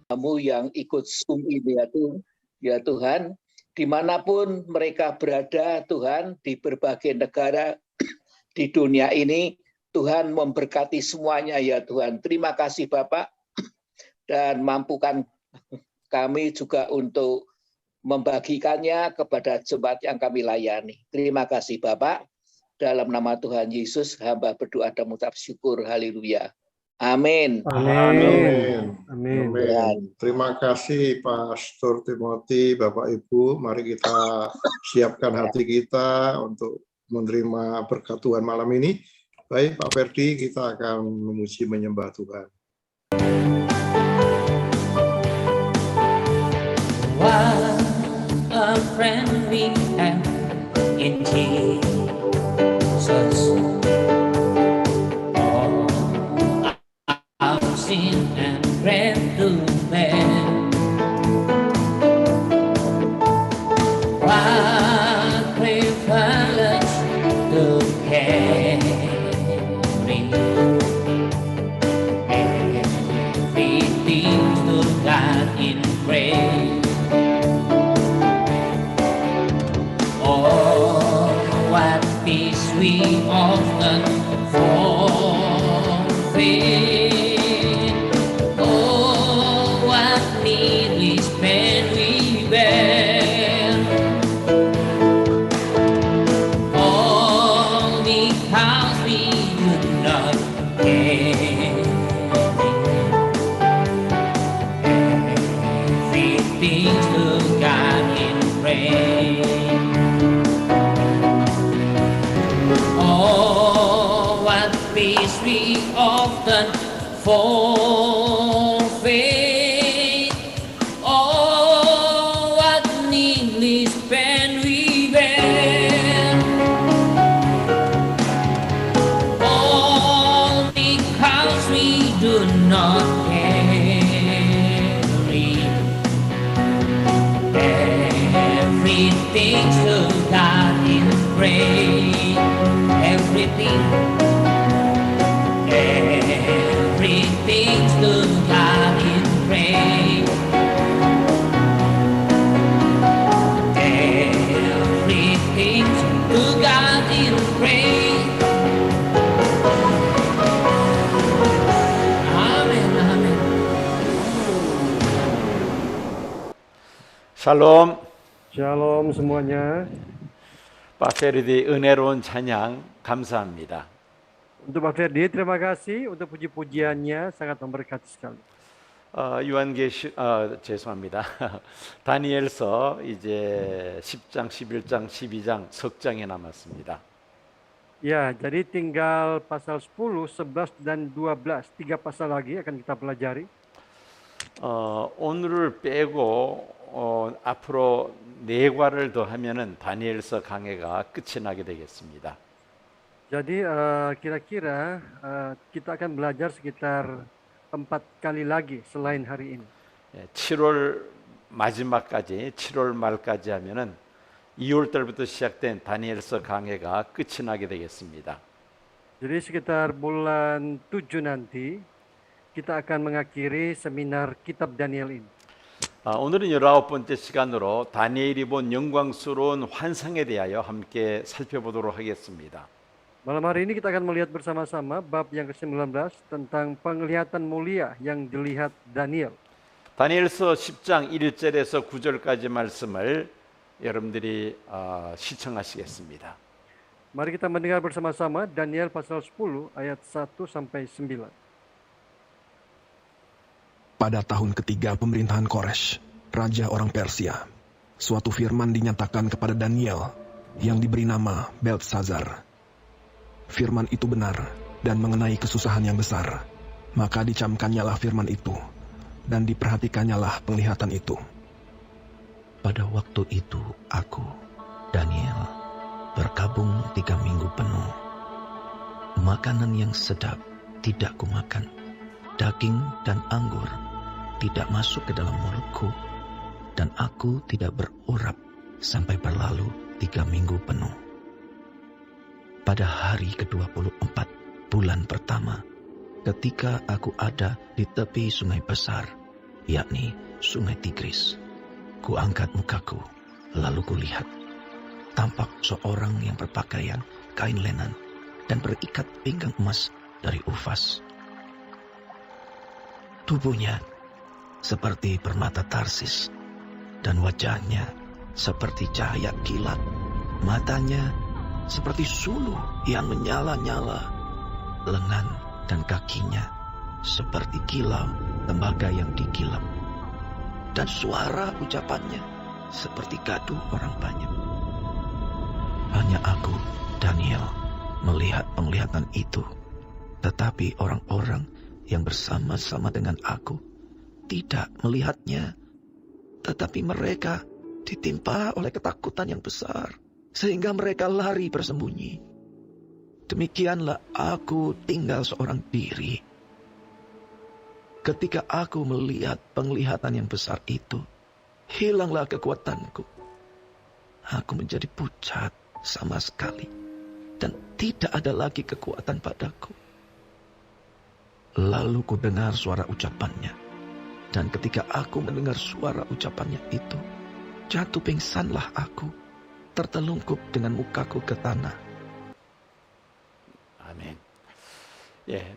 kamu yang ikut Zoom ini ya Tuhan, dimanapun mereka berada Tuhan, di berbagai negara di dunia ini, Tuhan memberkati semuanya ya Tuhan. Terima kasih Bapak, dan mampukan kami juga untuk membagikannya kepada jemaat yang kami layani. Terima kasih Bapak, dalam nama Tuhan Yesus hamba berdoa dan mengucap syukur. Haleluya. Amin. Amin. Amin. Amin. Terima kasih Pastor Timothy, Bapak Ibu. Mari kita siapkan hati kita untuk menerima berkat Tuhan malam ini. Baik Pak Ferdi, kita akan memuji menyembah Tuhan. What a friend we have in Jesus. Sin and grief to bear. What privilege to carry everything to God in prayer. Oh, what peace we often forfeit. Often forfeit. Oh, what needless pain we bear. All because we do not carry everything to God in prayer. Everything to God in prayer. Everything to God in prayer. Amen, amen. 샬롬. 샬롬 semuanya. Pak Ferdi, 은혜로운 찬양 감사합니다. Untuk Pak Ferdi, terima kasih untuk puji-pujiannya, sangat memberkati sekali. 죄송합니다. 다니엘서 이제 10장, 11장, 12장 석 장에 남았습니다. Ya, jadi tinggal pasal 10, 11 dan 12, 3 pasal lagi akan kita pelajari. 오늘을 빼고 앞으로 4과를 더 하면은 다니엘서 강해가 끝이 나게 되겠습니다. Jadi kira-kira kita akan belajar sekitar 4 kali lagi selain hari ini. 7월 마지막까지 7월 말까지 하면은 2월 달부터 시작된 다니엘서 강해가 끝이 나게 되겠습니다. Jadi sekitar bulan 7 nanti kita akan mengakhiri seminar kitab Daniel ini. 오늘은 19번째 시간으로 다니엘이 본 영광스러운 환상에 대하여 함께 살펴보도록 하겠습니다. Malam hari ini kita akan melihat bersama-sama bab yang ke-19 tentang penglihatan mulia yang dilihat Daniel. 다니엘서 10장 1절에서 9절까지 말씀을 여러분들이 시청하시겠습니다. Mari kita mendengar bersama-sama Daniel pasal 10 ayat 1 sampai 9. Pada tahun ketiga pemerintahan Koresh, raja orang Persia, suatu firman dinyatakan kepada Daniel yang diberi nama Beltesazar. Firman itu benar dan mengenai kesusahan yang besar, maka dicamkannyalah firman itu dan diperhatikannyalah penglihatan itu. Pada waktu itu aku, Daniel, berkabung 3 minggu penuh. Makanan yang sedap tidak kumakan, daging dan anggur tidak masuk ke dalam mulutku, dan aku tidak berurap sampai berlalu 3 minggu penuh. Pada hari ke-24 bulan pertama, ketika aku ada di tepi sungai besar yakni Sungai Tigris. Kuangkat mukaku, lalu kulihat. Tampak seorang yang berpakaian kain lenan dan berikat pinggang emas dari Ufas. Tubuhnya seperti permata Tarsis, dan wajahnya seperti cahaya kilat. Matanya seperti suluh yang menyala-nyala. Lengan dan kakinya seperti kilau tembaga yang dikilap. Dan suara ucapannya seperti gaduh orang banyak. Hanya aku, Daniel, melihat penglihatan itu. Tetapi orang-orang yang bersama-sama dengan aku tidak melihatnya. Tetapi mereka ditimpa oleh ketakutan yang besar, sehingga mereka lari bersembunyi. Demikianlah aku tinggal seorang diri. Ketika aku melihat penglihatan yang besar itu, hilanglah kekuatanku. Aku menjadi pucat sama sekali, dan tidak ada lagi kekuatan padaku. Lalu ku dengar suara ucapannya, dan ketika aku mendengar suara ucapannya itu, jatuh pingsanlah aku, tertelungkup dengan mukaku ke tanah. 아멘. 예,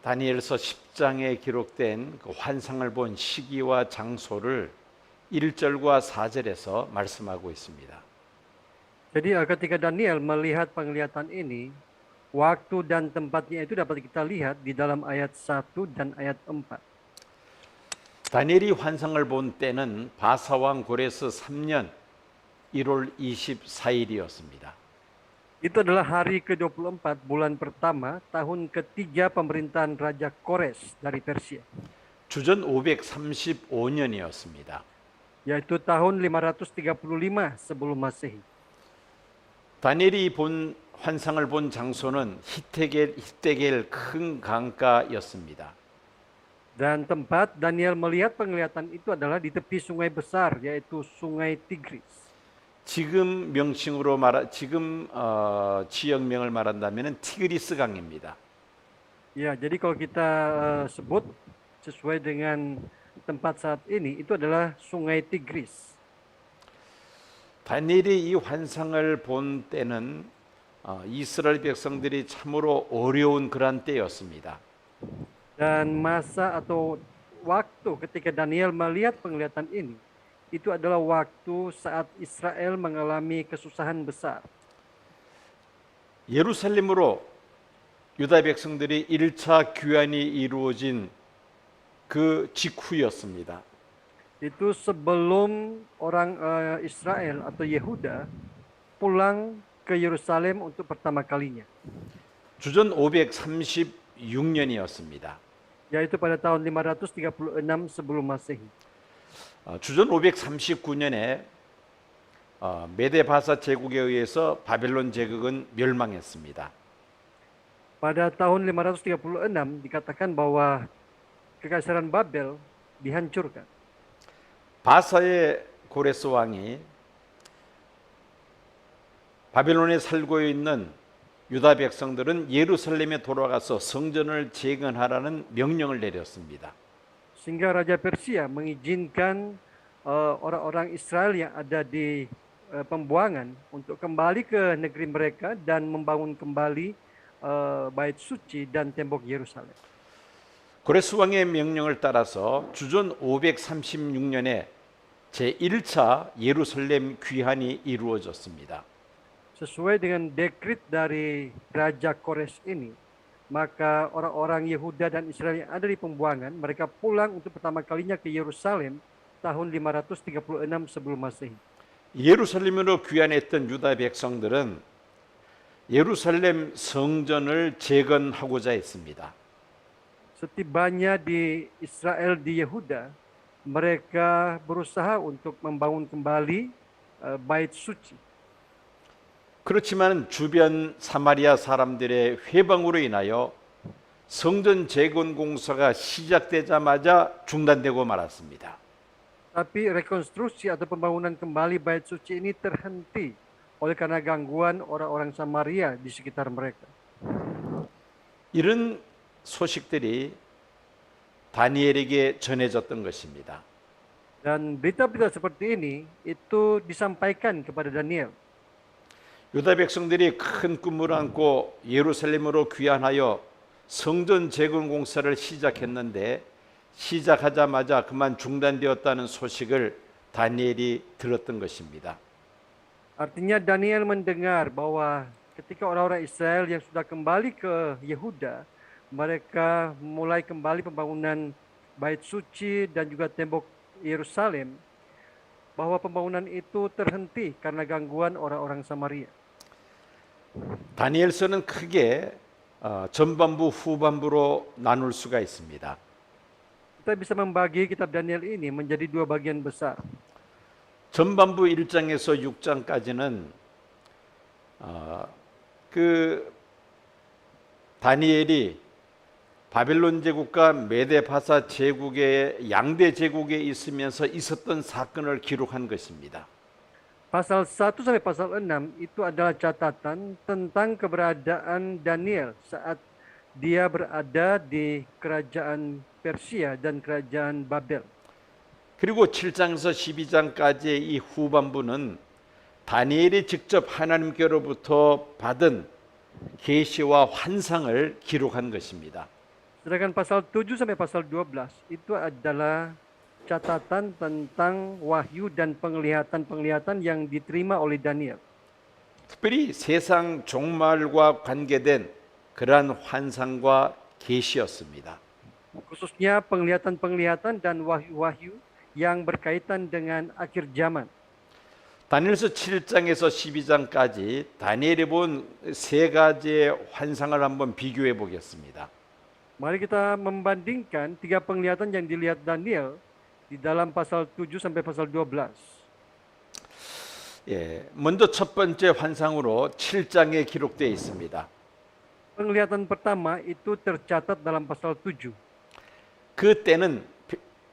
다니엘서 10장에 기록된 그 환상을 본 시기와 장소를 1절과 4절에서 말씀하고 있습니다. Jadi ketika Daniel melihat penglihatan ini, waktu dan tempatnya itu dapat kita lihat di dalam ayat 1 dan ayat 4. 다니엘이 환상을 본 때는 바사왕 고레스 3년 1월 24일이었습니다. Itu adalah hari ke-24 bulan pertama tahun ketiga pemerintahan Raja Kores dari Persia, 주전 535년이었습니다. yaitu tahun 535 sebelum Masehi. 다니엘이 본 환상을 본 장소는 히데겔 큰 강가였습니다. Dan tempat Daniel melihat penglihatan itu adalah di tepi sungai besar, yaitu Sungai Tigris. 지금 지역명을 말한다면 티그리스 강입니다. Ya, jadi kalau kita sebut sesuai dengan tempat saat ini, itu adalah Sungai Tigris. 다니엘이 이 환상을 본 때는 이스라엘 백성들이 참으로 어려운 그런 때였습니다. Dan masa atau waktu ketika Daniel melihat penglihatan ini, itu adalah waktu saat Israel mengalami kesusahan besar. 예루살렘으로 유다 백성들이 1차 귀환이 이루어진 그 직후였습니다. Itu sebelum orang Israel atau Yehuda pulang ke Yerusalem untuk pertama kalinya, 주전 536년이었습니다. yaitu pada tahun 536 sebelum Masehi. 주전 539년에 메데바사 제국에 의해서 바벨론 제국은 멸망했습니다. Pada tahun 536 dikatakan bahwa kekaisaran Babel dihancurkan. 바사의 고레스 왕이 바벨론에 살고 있는 유다 백성들은 예루살렘에 돌아가서 성전을 재건하라는 명령을 내렸습니다. Sehingga Raja Persia mengizinkan orang-orang Israel yang ada di pembuangan untuk kembali ke negeri mereka dan membangun kembali bait suci dan tembok Yerusalem. 고레스 왕의 명령을 따라서 주전 536년에 제1차 예루살렘 귀환이 이루어졌습니다. Sesuai dengan dekret dari Raja Kores ini, maka orang-orang Yehuda dan Israel yang ada di pembuangan, mereka pulang untuk pertama kalinya ke Yerusalem tahun 536 sebelum Masehi. 예루살렘으로 귀환했던 유다 백성들은 예루살렘 성전을 재건하고자 했습니다. Setibanya di Israel di Yehuda, mereka berusaha untuk membangun kembali bait suci. 그렇지만 주변 사마리아 사람들의 회방으로 인하여 성전 재건 공사가 시작되자마자 중단되고 말았습니다. Tapi rekonstruksi atau pembangunan kembali bait suci ini terhenti oleh karena gangguan orang-orang Samaria di sekitar mereka. 이런 소식들이 다니엘에게 전해졌던 것입니다. Dan berita-berita seperti ini itu disampaikan kepada Daniel. 유다 백성들이 큰 꿈을 안고 예루살렘으로 귀환하여 성전 재건 공사를 시작했는데 시작하자마자 그만 중단되었다는 소식을 다니엘이 들었던 것입니다. Artinya Daniel mendengar bahwa ketika orang-orang Israel yang sudah kembali ke Yehuda, mereka mulai kembali pembangunan bait suci dan juga tembok Yerusalem, bahwa pembangunan itu terhenti karena gangguan orang-orang Samaria. 다니엘서는 크게 전반부 후반부로 나눌 수가 있습니다. Kita bisa membagi kitab Daniel ini menjadi dua bagian besar. 전반부 1장에서 6장까지는 그 다니엘이 바벨론 제국과 메데파사 제국의 양대 제국에 있으면서 있었던 사건을 기록한 것입니다. Pasal 1 sampai pasal 6 itu adalah catatan tentang keberadaan Daniel saat dia berada di kerajaan Persia dan kerajaan Babel. 그리고 7장에서 12장까지의 이 후반부는 다니엘이 직접 하나님께로부터 받은 계시와 환상을 기록한 것입니다. Sedangkan pasal 7 sampai pasal 12 itu adalah catatan tentang wahyu dan penglihatan-penglihatan yang diterima oleh Daniel. 특별히 세상 종말과 관계된 그러한 환상과 계시였습니다. Khususnya penglihatan-penglihatan dan wahyu-wahyu yang berkaitan dengan akhir zaman. 다니엘서 7장에서 12장까지 다니엘이 본 세 가지의 환상을 한번 비교해 보겠습니다. Mari kita membandingkan tiga penglihatan yang dilihat Daniel di dalam pasal 7 sampai pasal 12. 예, 먼저 첫 번째 환상으로 7장에 기록되어 있습니다. Penglihatan pertama itu tercatat dalam pasal 7. 그때는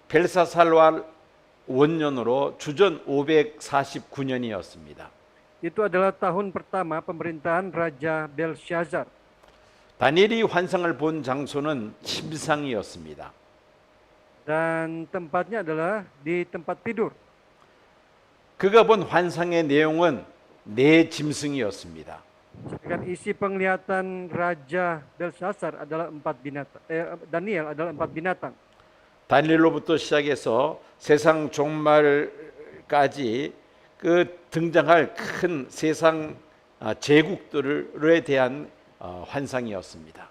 벨사살왈 원년으로 주전 549년이었습니다. Itu adalah tahun pertama pemerintahan Raja Belshazzar. 다니엘이 환상을 본 장소는 침상이었습니다. Dan tempatnya adalah di tempat tidur. 그가 본 환상의 내용은 네 짐승이었습니다. Sedangkan isi penglihatan Raja Belshazzar adalah Daniel adalah 4 binatang. 다니엘로부터 시작해서 세상 종말까지 그 등장할 큰 세상 제국들에 대한 환상이었습니다.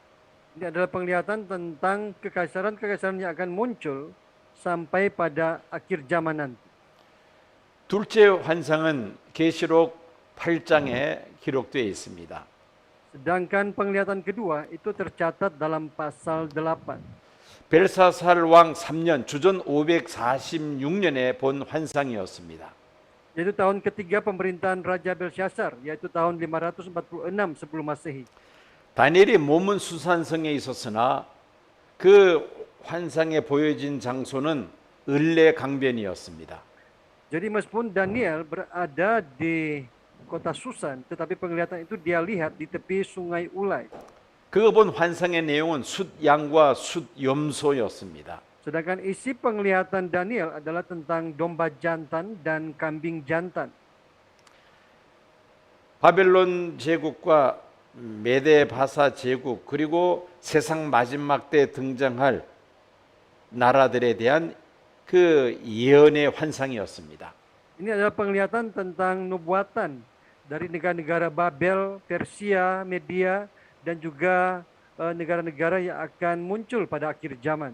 Ini adalah penglihatan tentang kekaisaran-kekaisaran yang akan muncul sampai pada akhir zaman nanti. 둘째 환상은 계시록 8장에 기록되어 있습니다. Sedangkan penglihatan kedua itu tercatat dalam pasal 8. 벨사살 왕 3년 주전 546년에 본 환상이었습니다. Yaitu tahun ketiga pemerintahan Raja Belshazzar, yaitu tahun 546 sebelum Masehi. 다니엘이 몸은 수산성에 있었으나 그 환상에 보여진 장소는 을레 강변이었습니다. Jadi meskipun Daniel berada di kota Susan, tetapi penglihatan itu dia lihat di tepi sungai Ulai. 그가 본 환상의 내용은 숫양과 숫염소였습니다. Sedangkan isi penglihatan Daniel adalah tentang domba jantan dan kambing jantan. 바벨론 제국과 메데바사 제국 그리고 세상 마지막 때 등장할 나라들에 대한 그 예언의 환상이었습니다. Ini adalah penglihatan tentang nubuatan dari negara-negara Babel, Persia, Media, dan juga negara-negara yang akan muncul pada akhir zaman.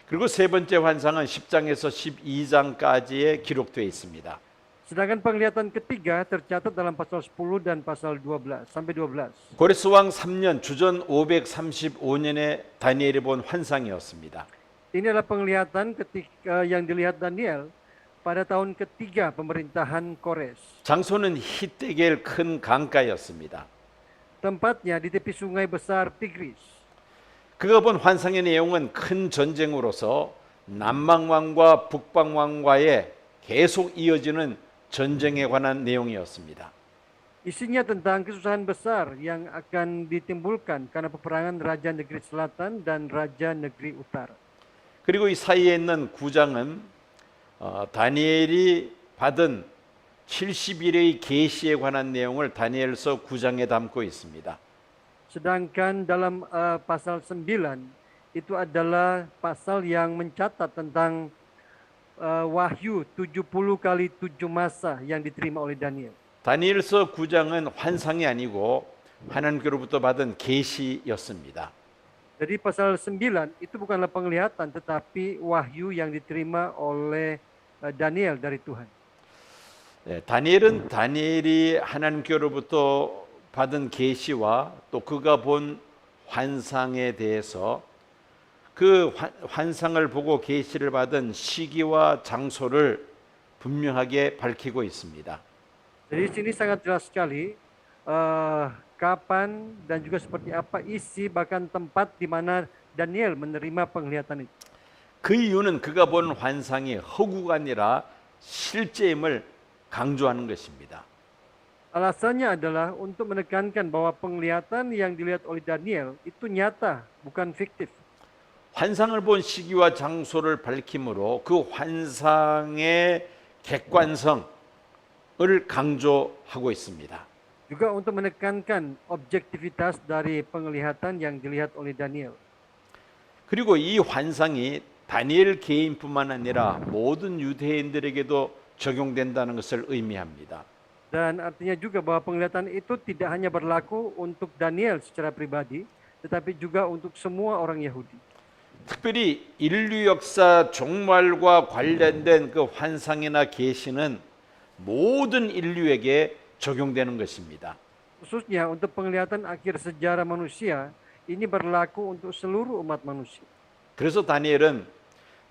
그리고 세 번째 환상은 10장에서 12장까지에 기록되어 있습니다. Sedangkan penglihatan ketiga tercatat dalam pasal 10 dan pasal 12 sampai 12. 고레스 왕 3년 주전 535년에 다니엘이 본 환상이었습니다. Ini adalah penglihatan ketika yang dilihat Daniel pada tahun ketiga pemerintahan Kores. 장소는 히데겔 큰 강가였습니다. Tempatnya di tepi sungai besar Tigris. 그가 본 환상의 내용은 큰 전쟁으로서 남방왕과 북방왕과의 계속 이어지는 전쟁에 관한 내용이었습니다. Isinya tentang kesusahan besar yang akan ditimbulkan karena peperangan Raja Negeri Selatan dan Raja Negeri Utara. 그리고 이 사이에 있는 9장은 다니엘이 받은 70일의 계시에 관한 내용을 다니엘서 9장에 담고 있습니다. Sedangkan dalam pasal 9 itu adalah pasal yang mencatat tentang wahyu 70 kali 7 masa yang diterima oleh Daniel. 다니엘서 9장은 환상이 아니고 하나님께로부터 받은 계시였습니다. Jadi pasal 9 itu bukanlah penglihatan tetapi wahyu yang diterima oleh Daniel dari Tuhan. 네, 다니엘이 하나님께로부터 받은 계시와 또 그가 본 환상에 대해서 그 환상을 보고 계시를 받은 시기와 장소를 분명하게 밝히고 있습니다. Jadi di sini sangat jelas sekali kapan dan juga seperti apa isi bahkan tempat di mana Daniel menerima penglihatan itu. 그 이유는 그가 본 환상이 허구가 아니라 실제임을 강조하는 것입니다. Alasannya adalah untuk menekankan bahwa penglihatan yang dilihat oleh Daniel itu nyata, bukan fiktif. 환상을 본 시기와 장소를 밝힘으로 그 환상의 객관성을 강조하고 있습니다. Juga untuk menekankan objektivitas dari penglihatan yang dilihat oleh Daniel. 그리고 이 환상이 다니엘 개인뿐만 아니라 모든 유대인들에게도 적용된다는 것을 의미합니다. Dan artinya juga bahwa penglihatan itu tidak hanya berlaku untuk Daniel secara pribadi, tetapi juga untuk semua orang Yahudi. 특별히 인류 역사 종말과 관련된 그 환상이나 계시는 모든 인류에게 적용되는 것입니다. Khususnya untuk penglihatan akhir sejarah manusia, ini berlaku untuk seluruh umat manusia. 그래서 다니엘은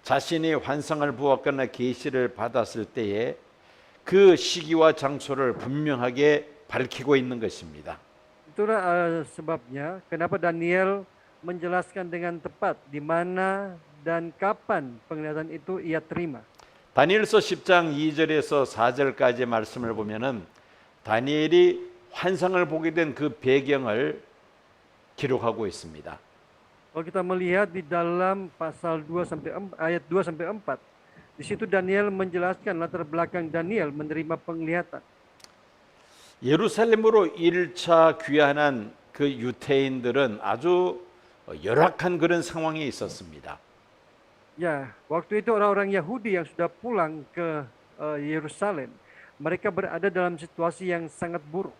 자신이 환상을 보았거나 계시를 받았을 때에 그 시기와 장소를 분명하게 밝히고 있는 것입니다. Itulah sebabnya kenapa Daniel menjelaskan dengan tepat di mana dan kapan penglihatan itu ia terima. 다니엘서 10장 2절에서 4절까지 말씀을 보면은 다니엘이 환상을 보게 된 그 배경을 기록하고 있습니다. Kalau kita melihat di dalam pasal 2 sampai ayat 2 sampai 4, di situ Daniel menjelaskan latar belakang Daniel menerima penglihatan. 예루살렘으로 1차 귀환한 그 유태인들은 아주 열악한 그런 상황에 있었습니다. Ya, waktu itu orang-orang Yahudi yang sudah pulang ke Yerusalem, mereka berada dalam situasi yang sangat buruk.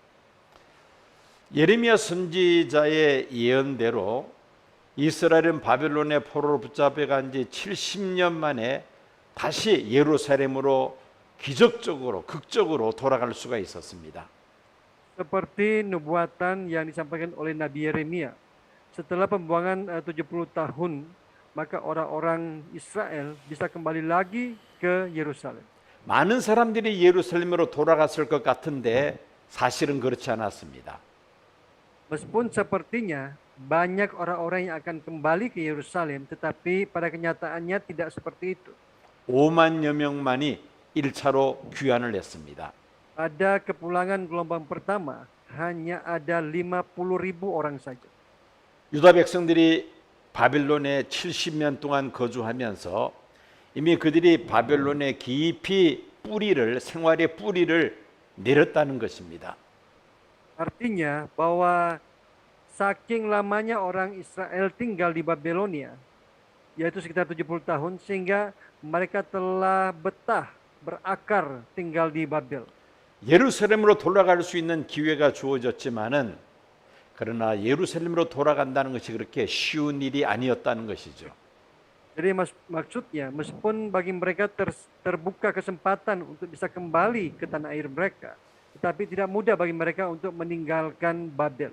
예레미야 선지자의 예언대로 이스라엘은 바벨론의 포로로 붙잡혀간 지 70년 만에 다시 예루살렘으로 기적적으로 극적으로 돌아갈 수가 있었습니다. Seperti nubuatan yang disampaikan oleh Nabi Yeremia, setelah pembuangan 70 tahun, maka orang-orang Israel bisa kembali lagi ke Yerusalem. 많은 사람들이 예루살렘으로 돌아갔을 것 같은데 사실은 그렇지 않았습니다. Meskipun sepertinya banyak orang-orang yang akan kembali ke Yerusalem, tetapi pada kenyataannya tidak seperti itu. 5만여 명만이 1차로 귀환을 했습니다. Pada kepulangan gelombang pertama, hanya ada 50.000 orang saja. 유다 백성들이 바벨론에 70년 동안 거주하면서 이미 그들이 바벨론에 깊이 생활의 뿌리를 내렸다는 것입니다. Artinya bahwa saking lamanya orang Israel tinggal di Babelonia, yaitu sekitar 70 tahun, sehingga mereka telah betah, berakar tinggal di Babel. 예루살렘으로 돌아갈 수 있는 기회가 주어졌지만은 그러나 예루살렘으로 돌아간다는 것이 그렇게 쉬운 일이 아니었다는 것이죠. Jadi maksudnya meskipun bagi mereka terbuka kesempatan untuk bisa kembali ke tanah air mereka, tetapi tidak mudah bagi mereka untuk meninggalkan Babel.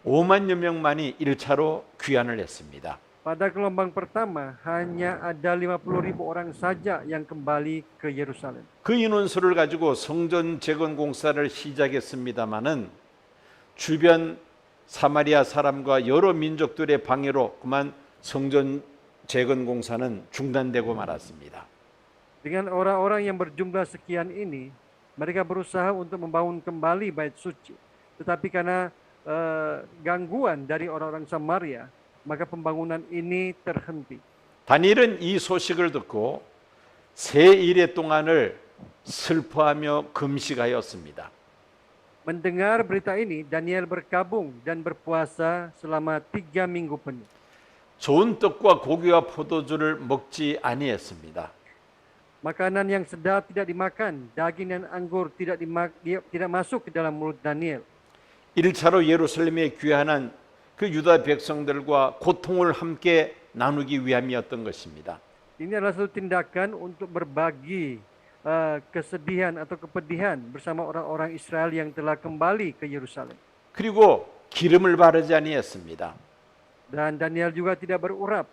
5만여 명만이 1차로 귀환을 했습니다. Pada gelombang pertama hanya ada 50.000 orang saja yang kembali ke Yerusalem. 그 인원수를 가지고 성전 재건 공사를 시작했습니다마는 주변 사마리아 사람과 여러 민족들의 방해로 그만 성전 재건 공사는 중단되고 말았습니다. Dengan orang-orang yang berjumlah sekian ini, mereka berusaha untuk membangun kembali bait suci. Tetapi karena gangguan dari orang-orang Samaria, maka pembangunan ini terhenti. 다니엘은 이 소식을 듣고 세 일의 동안을 슬퍼하며 금식하였습니다. Mendengar berita ini, Daniel berkabung dan berpuasa selama 3 minggu penuh. 좋은 떡과 고기와 포도주를 먹지 아니했습니다. Makanan yang sedap tidak dimakan, daging dan anggur tidak masuk ke dalam mulut Daniel. 1차로 예루살렘에 귀환한 그 유다 백성들과 고통을 함께 나누기 위함이었던 것입니다. Ini adalah satu tindakan untuk berbagi kesedihan atau kepedihan bersama orang-orang Israel yang telah kembali ke Yerusalem. 그리고 기름을 바르지 아니했습니다. Dan Daniel juga tidak berurap.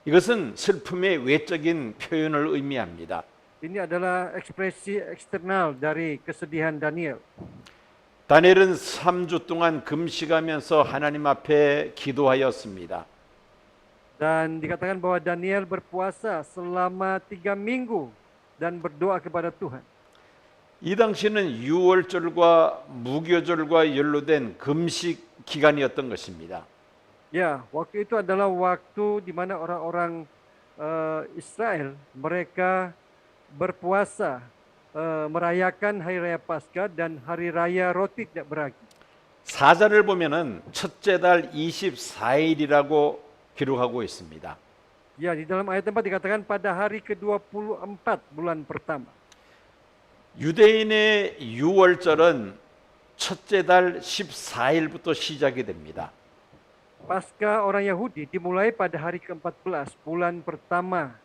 이것은 슬픔의 외적인 표현을 의미합니다. Ini adalah ekspresi eksternal dari kesedihan Daniel. 다니엘은 3주 동안 금식하면서 하나님 앞에 기도하였습니다. Dan dikatakan bahwa Daniel berpuasa selama 3 minggu dan berdoa kepada Tuhan. 이 당시는 유월절과 무교절과 연루된 금식 기간이었던 것입니다. Ya, waktu itu adalah waktu di mana orang-orang Israel mereka berpuasa merayakan hari raya Paskah dan hari raya roti tidak beragi. 사절을 보면은 첫째 달 24일이라고 기록하고 있습니다. Ya, di dalam ayat 4 dikatakan pada hari ke-24 bulan pertama. 유대인의 유월절은 첫째 달 14일부터 시작이 됩니다. Paskah orang Yahudi dimulai pada hari ke-14 bulan pertama.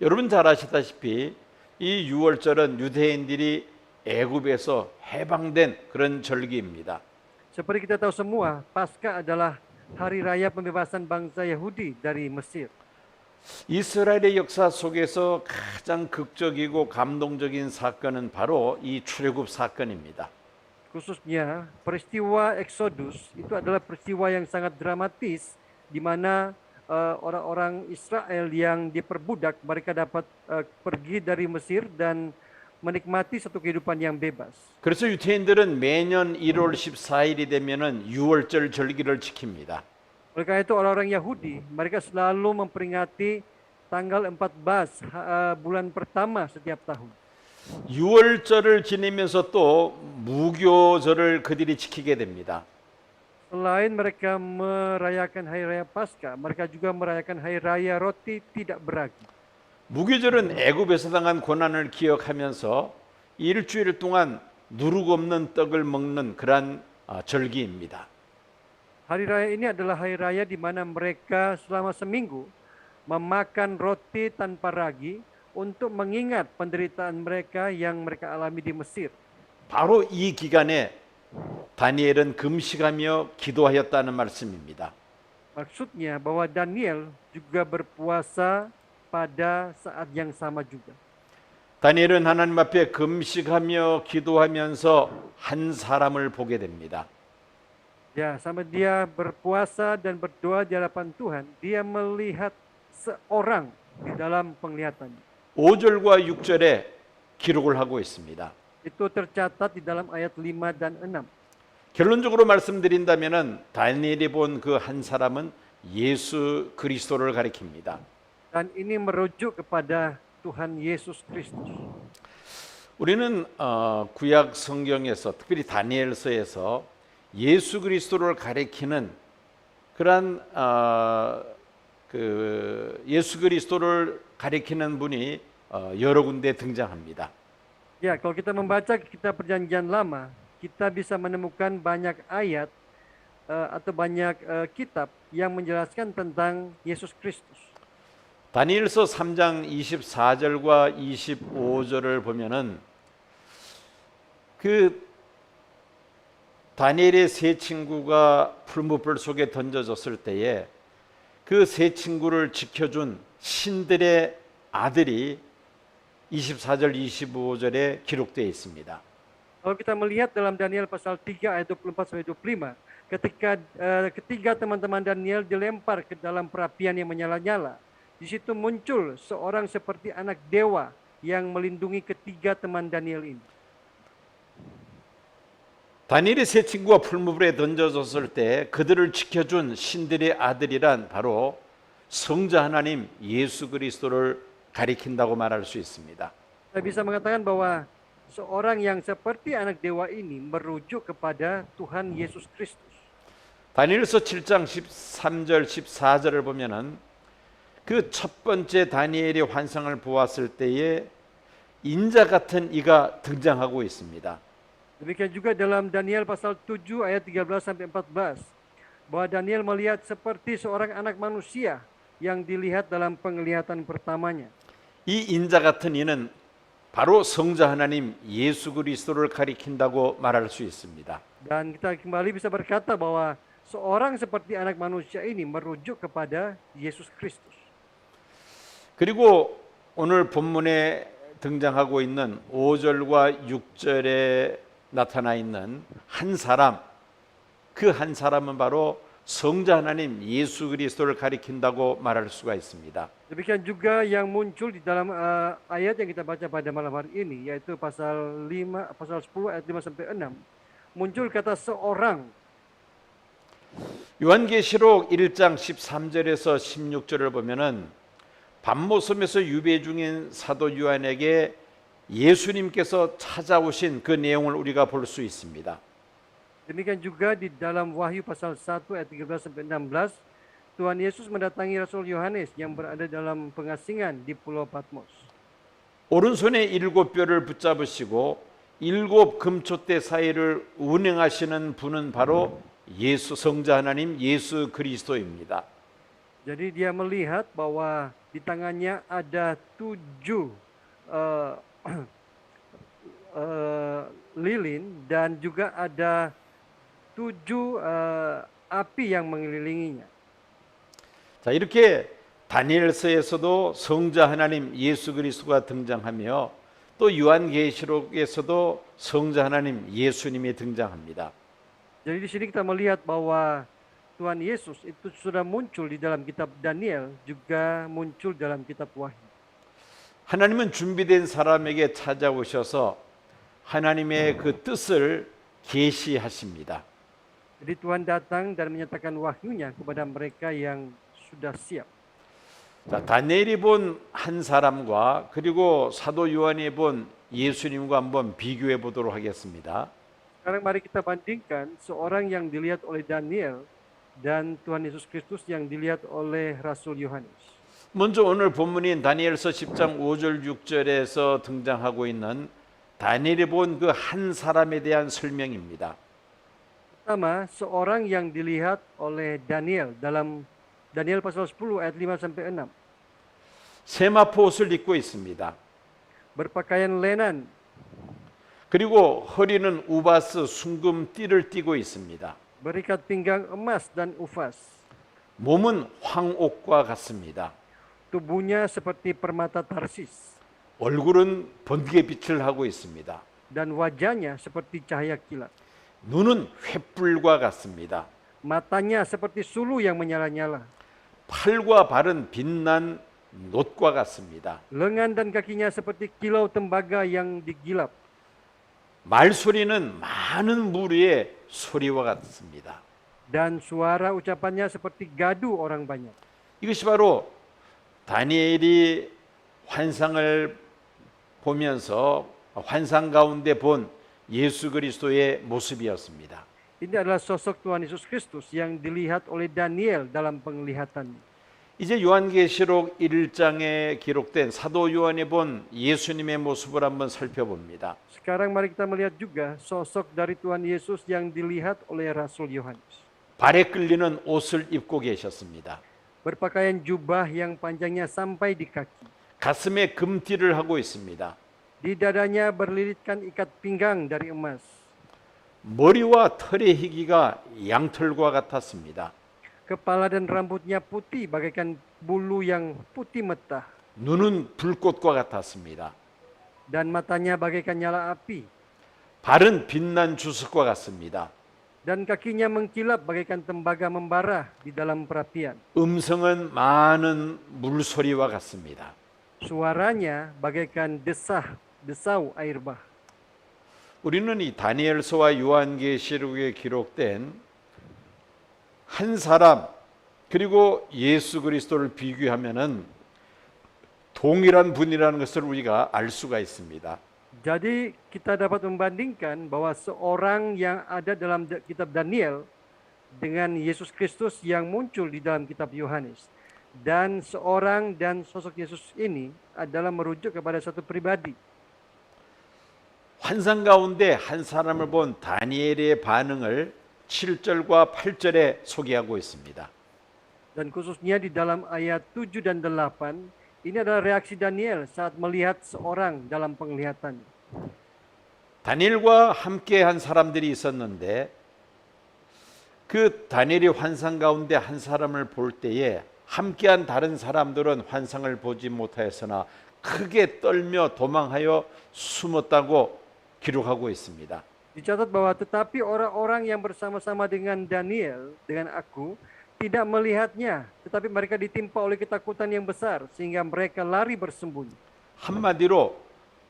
여러분 잘 아시다시피 이 유월절은 유대인들이 애굽에서 해방된 그런 절기입니다. Seperti kita tahu semua, Paskah adalah hari raya pembebasan bangsa Yahudi dari Mesir. 이스라엘의 역사 속에서 가장 극적이고 감동적인 사건은 바로 이 출애굽 사건입니다. Khususnya peristiwa Exodus itu adalah peristiwa yang sangat dramatis di mana orang-orang Israel yang diperbudak mereka dapat pergi dari Mesir dan menikmati satu kehidupan yang bebas. 그래서 유대인들은 매년 1월 14일이 되면은 유월절 절기를 지킵니다. Oleh karena itu orang-orang Yahudi mereka selalu memperingati tanggal 14 bulan pertama setiap tahun. 유월절을 지내면서 또 무교절을 그들이 지키게 됩니다. Selain mereka merayakan hari raya Paskah, mereka juga merayakan hari raya roti tidak beragi. 무교절은 애굽에서 당한 고난을 기억하면서 일주일 동안 누룩 없는 떡을 먹는 그러한 절기입니다. Hari raya ini adalah hari raya di mana mereka selama seminggu memakan roti tanpa ragi untuk mengingat penderitaan mereka yang mereka alami di Mesir. 바로 이 기간에 다니엘은 금식하며 기도하였다는 말씀입니다. Maksudnya bahwa Daniel juga berpuasa pada saat yang sama juga. 다니엘은 하나님 앞에 금식하며 기도하면서 한 사람을 보게 됩니다. Ya, sampai dia berpuasa dan berdoa di hadapan Tuhan, dia melihat seorang di dalam penglihatannya. 5절과 6절에 기록을 하고 있습니다. Itu tercatat di dalam ayat 5 dan 6. 결론적으로 말씀드린다면은 다니엘이 본 그 한 사람은 예수 그리스도를 가리킵니다. Dan ini merujuk kepada Tuhan Yesus Kristus. 우리는 구약 성경에서 특별히 다니엘서에서 예수 그리스도를 가리키는 그러한 예수 그리스도를 가리키는 분이 여러 군데 등장합니다. Ya, kalau kita membaca kitab Perjanjian Lama, kita bisa menemukan banyak ayat atau banyak kitab yang menjelaskan tentang Yesus Kristus. 다니엘서 3장 24절과 25절을 보면은 그 다니엘의 세 친구가 풀무불 속에 던져졌을 때에 그 세 친구를 지켜준 신들의 아들이 24절 25절에 기록되어 있습니다. Kalau kita melihat dalam Daniel pasal 3 ayat 24 sampai 25, ketika ketiga teman-teman Daniel dilempar ke dalam perapian yang menyala-nyala, di situ muncul seorang seperti anak dewa yang melindungi ketiga teman Daniel ini. 다니엘의 세 친구가 풀무불에 던져졌을 때 그들을 지켜준 신들의 아들이란 바로 성자 하나님 예수 그리스도를 가리킨다고 말할 수 있습니다. Saya bisa mengatakan bahwa seorang yang seperti anak dewa ini merujuk kepada Tuhan Yesus Kristus. 다니엘서 7장 13절 14절을 보면은 그 첫 번째 다니엘의 환상을 보았을 때에 인자 같은 이가 등장하고 있습니다. Demikian juga dalam Daniel pasal 7 ayat 13 sampai 14 bahwa Daniel melihat seperti seorang anak manusia yang dilihat dalam penglihatan pertamanya. 이 인자 같은 이는 바로 성자 하나님 예수 그리스도를 가리킨다고 말할 수 있습니다. Dan kita kembali bisa berkata bahwa seorang seperti anak manusia ini merujuk kepada Yesus Kristus. 그리고 오늘 본문에 등장하고 있는 5절과 6절에 나타나 있는 한 사람, 그 한 사람은 바로 성자 하나님 예수 그리스도를 가리킨다고 말할 수가 있습니다. Demikian juga yang muncul di dalam ayat yang kita baca pada malam hari ini, yaitu pasal 10 ayat 5 sampai 6. Muncul kata seorang. 요한계시록 1장 13절에서 16절을 보면은 밤모섬에서 유배 중인 사도 요한에게 예수님께서 찾아오신 그 내용을 우리가 볼 수 있습니다. Demikian juga di dalam Wahyu pasal 1 ayat 13 sampai 16, Tuhan Yesus mendatangi Rasul Yohanes yang berada dalam pengasingan di Pulau Patmos. 오른손에 7뼈를 붙잡으시고 7 금초대 사이를 운행하시는 분은 바로 예수 성자 하나님 예수 그리스도입니다. Jadi dia melihat bahwa di tangannya ada 7 lilin dan juga ada 7 api yang mengelilinginya. 자, 이렇게 다니엘서에서도 성자 하나님 예수 그리스도가 등장하며 또 요한계시록에서도 성자 하나님 예수님이 등장합니다. Jadi di sini kita melihat bahwa Tuhan Yesus itu sudah muncul di dalam kitab Daniel, juga muncul dalam kitab Wahyu. 하나님은 준비된 사람에게 찾아오셔서 하나님의 그 뜻을 계시하십니다. Jadi Tuhan datang dan menyatakan wahyunya kepada mereka yang sudah siap. 자, 다니엘이 본 한 사람과 그리고 사도 요한이 본 예수님과 한번 비교해 보도록 하겠습니다. Sekarang mari kita bandingkan seorang yang dilihat oleh Daniel dan Tuhan Yesus Kristus yang dilihat oleh Rasul Yohanes. 먼저 오늘 본문인 다니엘서 10장 5절 6절에서 등장하고 있는 다니엘이 본 그 한 사람에 대한 설명입니다. Pertama, seorang yang dilihat oleh Daniel dalam Daniel pasal 10 ayat 5 sampai 6. 세마포 옷을 입고 있습니다. Berpakaian lenan, 그리고 허리는 우바스 순금 띠를 띠고 있습니다. berikat pinggang emas dan ufas. 몸은 황옥과 같습니다. Tubuhnya seperti permata Tarsis 얼굴은 번개빛을 하고 있습니다. dan wajahnya seperti cahaya kilat. 눈은 횃불과 같습니다. Matanya seperti sulu yang menyala-nyala. 팔과 발은 빛난 놋과 같습니다. Lengan dan kakinya seperti kilau tembaga yang digilap. 말소리는 많은 무리의 소리와 같습니다. Dan suara ucapannya seperti gaduh orang banyak. 이것이 바로 다니엘이 환상을 보면서 환상 가운데 본 예수 그리스도의 모습이었습니다. Ini adalah sosok Tuhan Yesus Kristus yang dilihat oleh Daniel dalam penglihatannya. 이제 요한계시록 1장에 기록된 사도 요한이 본 예수님의 모습을 한번 살펴봅니다. Sekarang mari kita melihat juga sosok dari Tuhan Yesus yang dilihat oleh Rasul Yohanes. 발에 끌리는 옷을 입고 계셨습니다. Berpakaian jubah yang panjangnya sampai di kaki. 가슴에 금띠를 하고 있습니다. Di dadanya berlilitkan ikat pinggang dari emas. 머리와 털의 희기가 양털과 같았습니다. Kepala dan rambutnya putih bagaikan bulu yang putih metah. 눈은 불꽃과 같았습니다. Dan matanya bagaikan nyala api. 발은 빛난 주석과 같습니다. Dan kakinya mengkilap bagaikan tembaga membara di dalam perapian. 음성은 많은 물소리와 같습니다. Suaranya bagaikan desau air bah. 우리는 이 다니엘서와 요한계시록에 기록된 한 사람, 그 그리고 예수 그리스도를 비교하면은 동일한 분이라는 것을 우리가 알 수가 있습니다. Jadi kita dapat membandingkan bahwa seorang yang ada dalam kitab Daniel dengan Yesus Kristus yang muncul di dalam kitab Yohanes. Dan seorang dan sosok Yesus ini adalah merujuk kepada satu pribadi. 환상 가운데 한 사람을 본 다니엘의 반응을 7절과 8절에 소개하고 있습니다. Dan khususnya di dalam ayat 7 dan 8, ini adalah reaksi Daniel saat melihat seorang dalam penglihatan. 다니엘과 함께 한 사람들이 있었는데 그 다니엘이 환상 가운데 한 사람을 볼 때에 함께한 다른 사람들은 환상을 보지 못하였으나 크게 떨며 도망하여 숨었다고 기록하고 있습니다. Dicatat bahwa tetapi orang-orang yang bersama-sama dengan Daniel, dengan aku, tidak melihatnya, tetapi mereka ditimpa oleh ketakutan yang besar sehingga mereka lari bersembunyi. 한마디로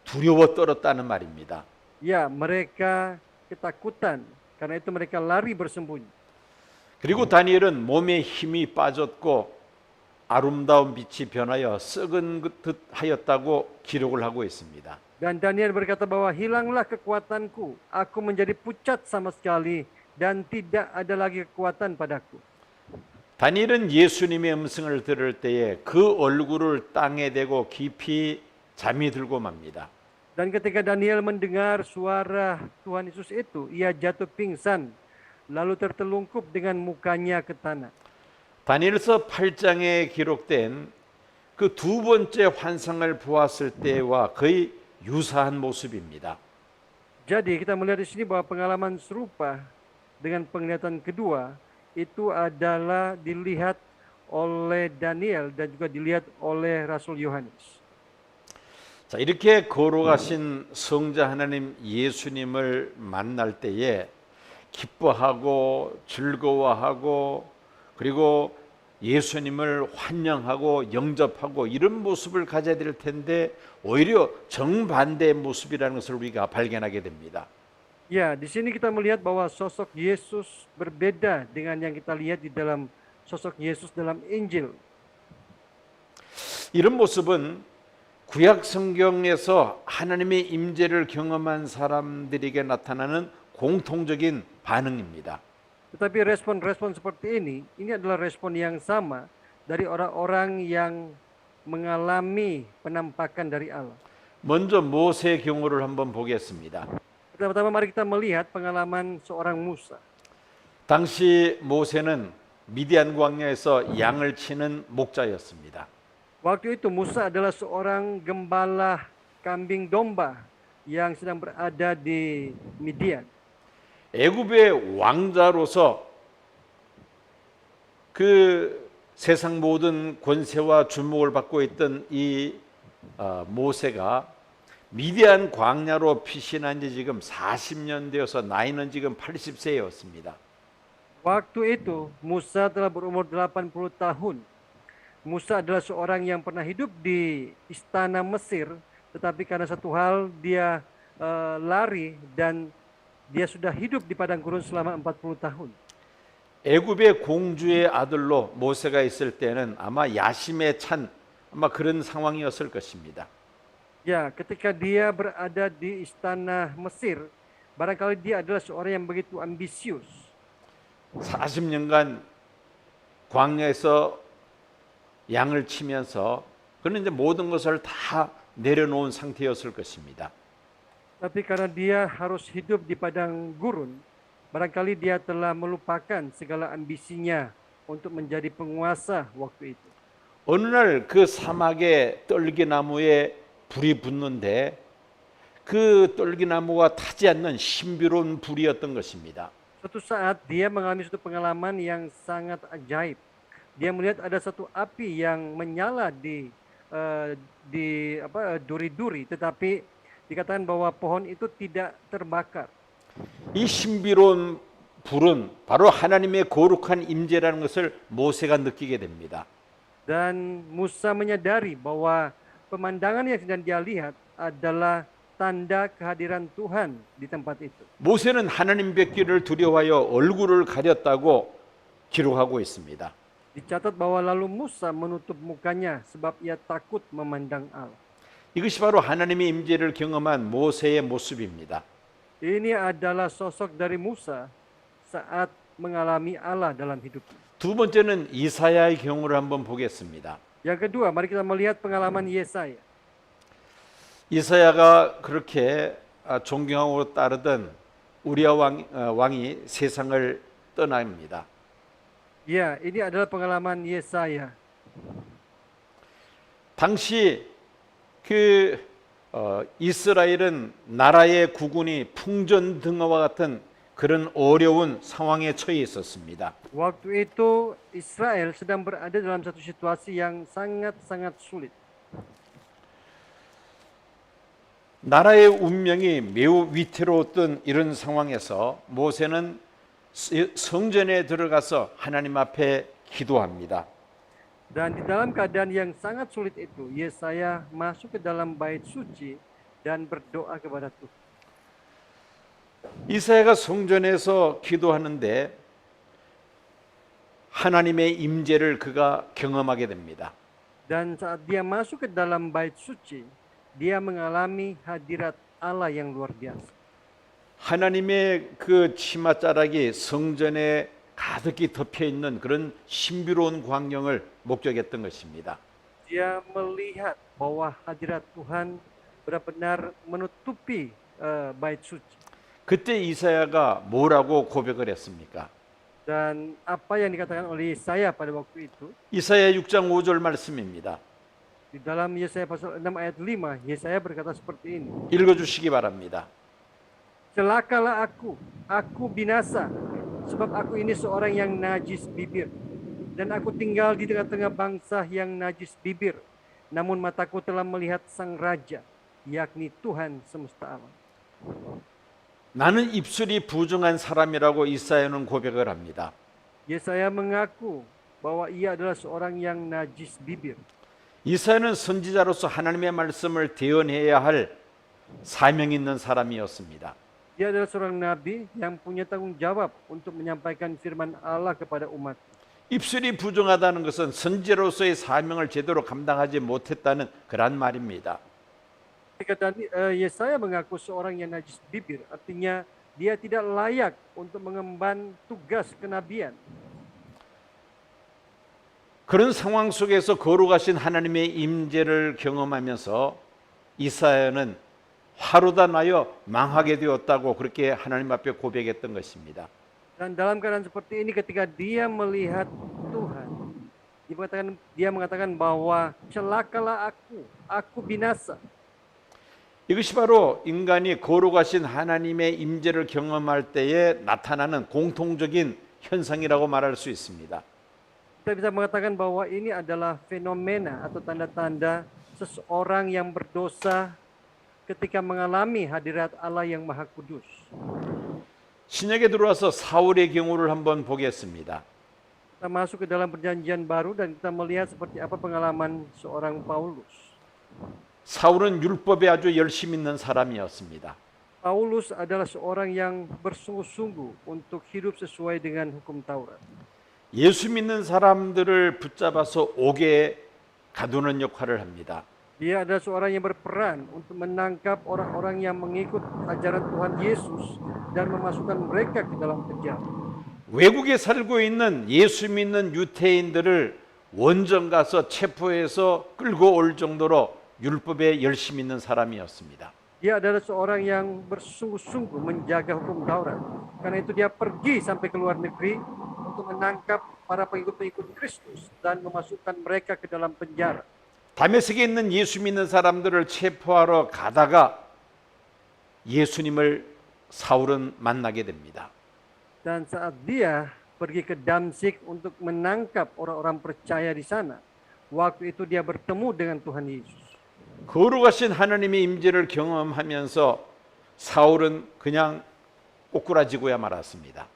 두려워 떨었다는 말입니다. Ya, mereka ketakutan, karena itu mereka lari bersembunyi. 그리고 다니엘은 몸에 힘이 빠졌고 아름다운 빛이 변하여 썩은 듯 하였다고 기록을 하고 있습니다. Dan Daniel berkata bahwa hilanglah kekuatanku, aku menjadi pucat sama sekali dan tidak ada lagi kekuatan padaku. 다니엘은 예수님의 음성을 들을 때에 그 얼굴을 땅에 대고 깊이 잠이 들고 맙니다. Dan ketika Daniel mendengar suara Tuhan Yesus itu, ia jatuh pingsan, lalu tertelungkup dengan mukanya ke tanah. 다니엘서 8장에 기록된 그 두 번째 환상을 보았을 때와 거의 유사한 모습입니다. Jadi kita melihat di sini bahwa pengalaman serupa dengan penglihatan kedua itu adalah dilihat oleh Daniel dan juga dilihat oleh Rasul Yohanes. 자, 이렇게 거룩하신 성자 하나님 예수님을 만날 때에 기뻐하고 즐거워하고 그리고 예수님을 환영하고 영접하고 이런 모습을 가져야 될 텐데 오히려 정반대의 모습이라는 것을 우리가 발견하게 됩니다. Ya, di sini kita melihat bahwa sosok Yesus berbeda dengan yang kita lihat di dalam sosok Yesus dalam Injil. 이런 모습은 구약 성경에서 하나님의 임재를 경험한 사람들에게 나타나는 공통적인 반응입니다. Tetapi respon-respon seperti ini adalah respon yang sama dari orang-orang yang mengalami penampakan dari Allah. 먼저 모세의 경우를 한번 보겠습니다. Pertama-tama mari kita melihat pengalaman seorang Musa. 당시 모세는 미디안 광야에서 양을 치는 목자였습니다. Waktu itu Musa adalah seorang gembala kambing domba yang sedang berada di Midian. 애굽의 왕자로서 그 세상 모든 권세와 주목을 받고 있던 이 모세가 미디안 광야로 피신한 지 지금 40년 되어서 나이는 지금 80세였습니다. Waktu itu Musa telah berumur 80 tahun. Musa adalah seorang yang pernah hidup di istana Mesir, tetapi karena satu hal dia lari dan dia sudah hidup di padang gurun selama 40 tahun. 애굽의 공주의 아들로 모세가 있을 때는 아마 야심에 찬 아마 그런 상황이었을 것입니다. Ya, ketika dia berada di istana Mesir, barangkali dia adalah seorang yang begitu ambisius. 40년간 광야에서 양을 치면서 그는 이제 모든 것을 다 내려놓은 상태였을 것입니다. Tapi karena dia harus hidup di padang gurun, barangkali dia telah melupakan segala ambisinya untuk menjadi penguasa waktu itu. 어느 날 그 사막에 떨기나무에 불이 붙는데 그 떨기나무가 타지 않는 신비로운 불이었던 것입니다. Suatu saat dia mengalami suatu pengalaman yang sangat ajaib. Dia melihat ada satu api yang menyala di duri-duri, tetapi dikatakan bahwa pohon itu tidak terbakar. 이 신비로운 불은 바로 하나님의 거룩한 임재라는 것을 모세가 느끼게 됩니다. Dan Musa menyadari bahwa pemandangan yang sedang dia lihat adalah tanda kehadiran Tuhan di tempat itu. 모세는 하나님 뵙기를 두려워하여 얼굴을 가렸다고 기록하고 있습니다. Dicatat bahwa lalu Musa menutup mukanya sebab ia takut memandang Allah. 이것이 바로 하나님의 임재를 경험한 모세의 모습입니다. Ini adalah sosok dari Musa saat mengalami Allah dalam hidupnya. 두 번째는 이사야의 경우를 한번 보겠습니다. Yang kedua, mari kita melihat pengalaman Yesaya. 이사야가 그렇게 존경하고 따르던 우리아 왕이 세상을 떠납니다. Ya, ini adalah pengalaman Yesaya. 당시 이스라엘은 나라의 국군이 풍전등화와 같은 그런 어려운 상황에 처해 있었습니다. Waktu itu Israel sedang berada dalam satu situasi yang sangat-sangat sulit. 나라의 운명이 매우 위태로웠던 이런 상황에서 모세는 성전에 들어가서 하나님 앞에 기도합니다. Dan di dalam keadaan yang sangat sulit itu, Yesaya masuk ke dalam bait suci dan berdoa kepada Tuhan. 이사야가 성전에서 기도하는데 하나님의 임재를 그가 경험하게 됩니다. Dan saat dia masuk ke dalam bait suci, dia mengalami hadirat Allah yang luar biasa. 하나님의 그 치맛자락이 성전에 가득히 덮여 있는 그런 신비로운 광경을 목격했던 것입니다. Dia melihat bahwa hadirat Tuhan benar-benar menutupi bait suci. 그때 이사야가 뭐라고 고백을 했습니까? Dan apa yang dikatakan oleh Yesaya pada waktu itu? 이사야 6장 5절 말씀입니다. Di dalam Yesaya pasal 6 ayat 5, Yesaya berkata seperti ini. 읽어주시기 바랍니다. Celakalah aku binasa, sebab aku ini seorang yang najis bibir. Dan aku tinggal di tengah-tengah bangsa yang najis bibir. Namun mataku telah melihat Sang Raja, yakni Tuhan semesta alam. 나는 입술이 부정한 사람이라고 이사야는 고백을 합니다. Yesaya mengaku bahwa ia adalah seorang yang najis bibir. 이사야는 선지자로서 하나님의 말씀을 대언해야 할 사명 있는 사람이었습니다. Dia adalah seorang nabi yang punya tanggung jawab untuk menyampaikan firman Allah kepada umat. 입술이 부정하다는 것은 선지자로서의 사명을 제대로 감당하지 못했다는 그런 말입니다. Ketika Yesaya mengaku seorang yang najis bibir, artinya dia tidak layak untuk mengemban tugas kenabian. 그런 상황 속에서 거룩하신 하나님의 임재를 경험하면서 이사야는 화로다 나여 망하게 되었다고 그렇게 하나님 앞에 고백했던 것입니다. Dan dalam keadaan seperti ini ketika dia melihat Tuhan, dia mengatakan bahwa celakalah aku binasa. 이것이 바로 인간이 거룩하신 하나님의 임재를 경험할 때에 나타나는 공통적인 현상이라고 말할 수 있습니다. Kita bisa mengatakan bahwa ini adalah fenomena atau tanda-tanda seseorang yang berdosa ketika mengalami hadirat Allah yang Maha Kudus. 신약에 들어와서 사울의 경우를 한번 보겠습니다. Kita masuk ke dalam perjanjian baru dan kita melihat seperti apa pengalaman seorang Paulus. 사울은 율법에 아주 열심 있는 사람이었습니다. Paulus adalah seorang yang bersungguh-sungguh untuk hidup sesuai dengan hukum Taurat. 예수 믿는 사람들을 붙잡아서 옥에 가두는 역할을 합니다. Dia adalah seorang yang berperan untuk menangkap orang-orang yang mengikut ajaran Tuhan Yesus dan memasukkan mereka ke dalam penjara. 외국에 살고 있는 예수 믿는 유태인들을 원정 가서 체포해서 끌고 올 정도로 율법에 열심히 있는 사람이었습니다. Dia adalah seorang yang bersungguh-sungguh menjaga hukum Taurat. Karena itu dia pergi sampai ke luar negeri untuk menangkap para pengikut-pengikut Kristus dan memasukkan mereka ke dalam penjara. 다메섹에 있는 예수 믿는 사람들을 체포하러 가다가 예수님을 사울은 만나게 됩니다. Dan saat dia pergi ke Damsyik untuk menangkap orang-orang percaya di sana, waktu itu dia bertemu dengan Tuhan Yesus. 거룩하신 하나님의 임재를 경험하면서 사울은 그냥 꼬꾸라지고야 말았습니다.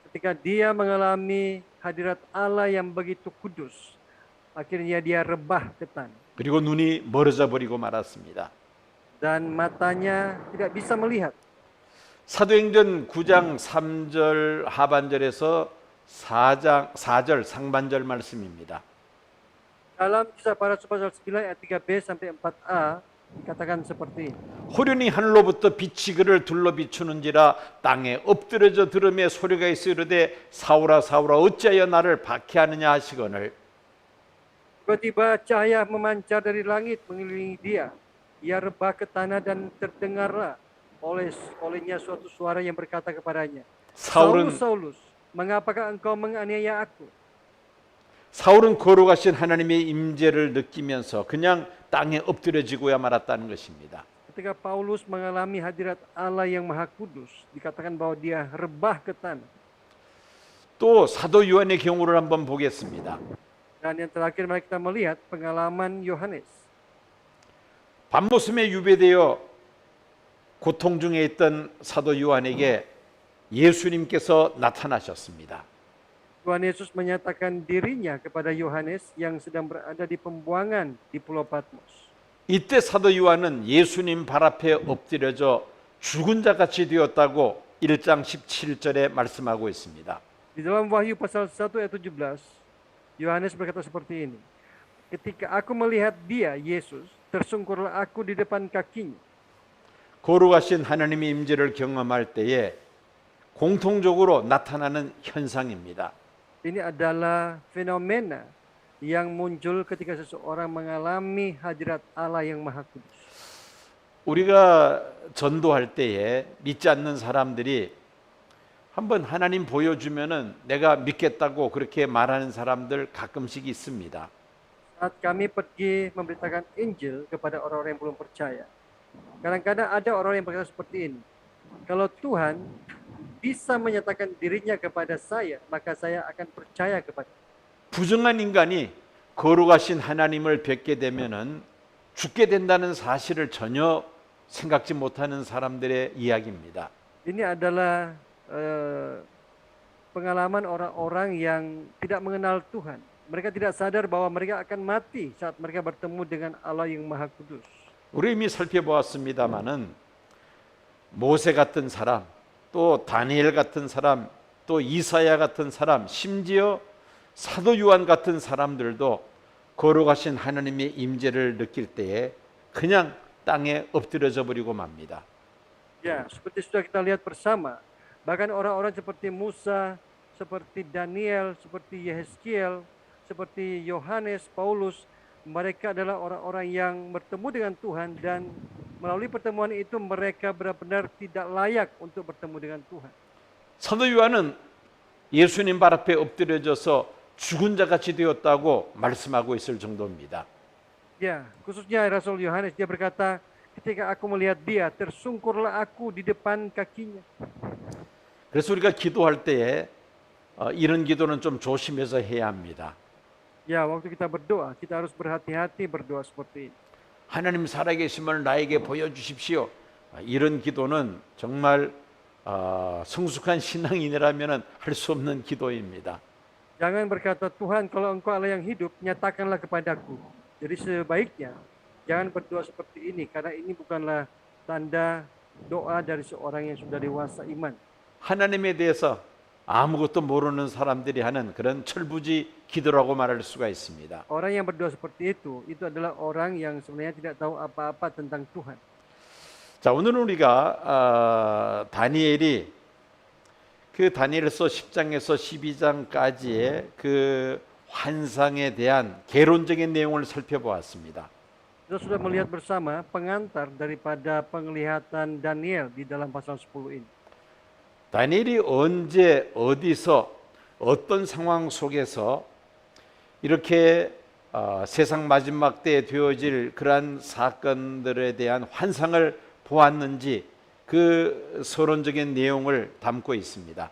Ketika dia mengalami hadirat Allah yang begitu kudus, akhirnya dia rebah ketan. 그리고 눈이 멀어져 버리고 말았습니다. Dan matanya tidak bisa melihat. 사도행전 9장 3절 하반절에서 4절 상반절 말씀입니다. Dalam Kisah Para Rasul pasal 9 ayat 3b sampai 4a dikatakan seperti ini. 호련히 하늘로부터 빛이 그를 둘러 비추는지라 땅에 엎드려져 들음에 소리가 있어 이르되 사울아 사울아 어찌하여 나를 박해하느냐 하시거늘. Tiba-tiba cahaya memancar dari langit mengelilingi dia. Ia rebah ke tanah dan terdengarlah olehnya suatu suara yang berkata kepadanya, 사울은 Saulus, Saulus, mengapakah engkau menganiaya aku? 사울은 거룩하신 하나님의 임재를 느끼면서 그냥 땅에 엎드려지고야 말았다는 것입니다. Ketika Paulus mengalami hadirat Allah yang Maha Kudus, dikatakan bahwa dia rebah ke tanah. 또 사도 요한의 경우를 한번 보겠습니다. Dan yang terakhir mari kita melihat pengalaman Yohanes. 밤모섬에 유배되어 고통 중에 있던 사도 요한에게 예수님께서 나타나셨습니다. Tuhan Yesus menyatakan dirinya kepada Yohanes yang sedang berada di pembuangan di Pulau Patmos. 이때 사도 요한은 예수님 발 앞에 엎드려져 죽은 자 같이 되었다고 1장 17절에 말씀하고 있습니다. Di dalam Wahyu pasal 1 ayat 17, Yohanes berkata seperti ini. Ketika aku melihat dia, Yesus, tersungkurlah aku di depan kakinya. 거룩하신 하나님의 임재를 경험할 때에 공통적으로 나타나는 현상입니다. Ini adalah fenomena yang muncul ketika seseorang mengalami hadirat Allah yang Maha Kudus. 우리가 전도할 때에 믿지 않는 사람들이 한번 하나님 보여주면은 내가 믿겠다고 그렇게 말하는 사람들 가끔씩 있습니다. Saat kami pergi memberitakan Injil kepada orang-orang yang belum percaya, kadang-kadang ada orang yang berkata seperti ini. Kalau Tuhan bisa menyatakan dirinya kepada saya, maka saya akan percaya kepada. 부정한 인간이 거룩하신 하나님을 뵙게 되면은 죽게 된다는 사실을 전혀 생각지 못하는 사람들의 이야기입니다. Ini adalah pengalaman orang-orang yang tidak mengenal Tuhan. Mereka tidak sadar bahwa mereka akan mati saat mereka bertemu dengan Allah yang Maha Kudus. 우리 이미 살펴보았습니다마는 모세 같은 사람, 또 다니엘 같은 사람, 또 이사야 같은 사람, 심지어 사도 요한 같은 사람들도 거룩하신 하나님의 임재를 느낄 때에 그냥 땅에 엎드려져 버리고 맙니다. Ya, seperti sudah kita lihat bersama, bahkan orang-orang seperti Musa, seperti Daniel, seperti Yehezkiel, seperti Yohanes, Paulus, mereka adalah orang-orang yang bertemu dengan Tuhan dan melalui pertemuan itu mereka benar-benar tidak layak untuk bertemu dengan Tuhan. 사도 요한은 예수님 발 앞에 엎드려져서 죽은 자 같이 되었다고 말씀하고 있을 정도입니다. Ya, khususnya Rasul Yohanes, dia berkata, ketika aku melihat dia, tersungkurlah aku di depan kakinya. 그래서 우리가 기도할 때에 이런 기도는 좀 조심해서 해야 합니다. Ya, waktu kita berdoa, kita harus berhati-hati berdoa seperti ini. 하나님 살아계심을 나에게 보여주십시오. 이런 기도는 정말 성숙한 신앙인이라면 할 수 없는 기도입니다. Jangan berkata, Tuhan kalau engkau Allah yang hidup, nyatakanlah kepadaku. Jadi sebaiknya jangan berdoa seperti ini, karena ini bukanlah tanda doa dari seorang yang sudah dewasa iman. 하나님에 대해서 아무것도 모르는 사람들이 하는 그런 철부지 기도라고 말할 수가 있습니다. Orang yang berdoa seperti itu adalah orang yang sebenarnya tidak tahu apa-apa tentang Tuhan. 자, 오늘은 우리가 다니엘이 그 다니엘서 10장에서 12장까지의 그 환상에 대한 개론적인 내용을 살펴보았습니다. Kita sudah melihat bersama pengantar daripada penglihatan Daniel di dalam pasal 10 ini. 다니엘이 언제 어디서 어떤 상황 속에서 이렇게 세상 마지막 때에 되어질 그러한 사건들에 대한 환상을 보았는지 그 서론적인 내용을 담고 있습니다.